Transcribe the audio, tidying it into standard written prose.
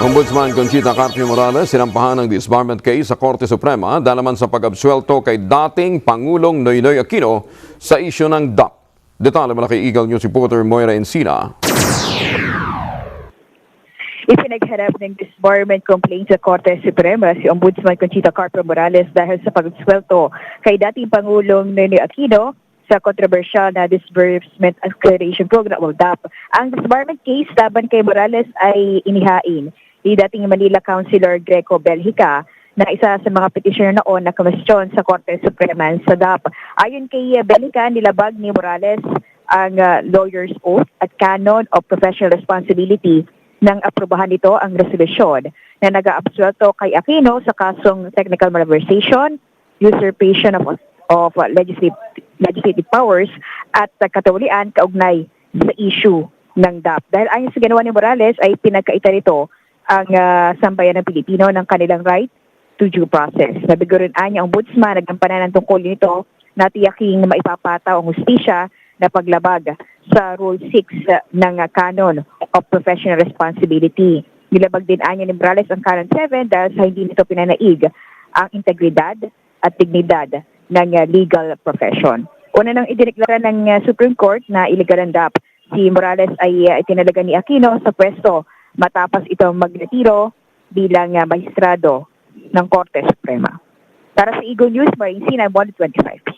Ombudsman Conchita Carpio Morales sinampahan ng disbarment case sa Korte Suprema dahil naman sa pag-absuelto kay dating Pangulong Noynoy Aquino sa isyu ng DAP. Detalye mula kay Eagle News reporter Moira Encina. Ipinagharap ng disbarment complaint sa Korte Suprema si Ombudsman Conchita Carpio Morales dahil sa pag-absuelto kay dating Pangulong Noynoy Aquino sa kontrobersyal na Disbursement Acceleration Program o DAP. Ang disbarment case laban kay Morales ay inihain ni dating Manila Councilor Greco Belhica na isa sa mga petitioner noon na kumestyon sa Korte Suprema sa DAP. Ayon kay Belhica, nilabag ni Morales ang lawyer's oath at canon of professional responsibility nang aprubahan nito ang resolusyon na nag-aabsuelto kay Aquino sa kasong technical malversation, usurpation of legislative powers at katulian kaugnay sa issue ng DAP. Dahil ayon sa ginawa ni Morales ay pinagkaita nito ang sambayan ng Pilipino ng kanilang right to due process. Nabigurin niya ang ombudsman nagampanan ng tungkol nito na tiyaking maipapataw ang hustisya na paglabag sa Rule 6 ng Canon of Professional Responsibility. Nilabag din niya ni Morales ang Canon 7 dahil sa hindi nito pinanaig ang integridad at dignidad ng legal profession. Una nang idineklara ng Supreme Court na illegal ang DAP, si Morales ay itinalaga ni Aquino sa pwesto matapos itong magretiro bilang magistrado ng Korte Suprema. Para sa Eagle News, Maring C, 125.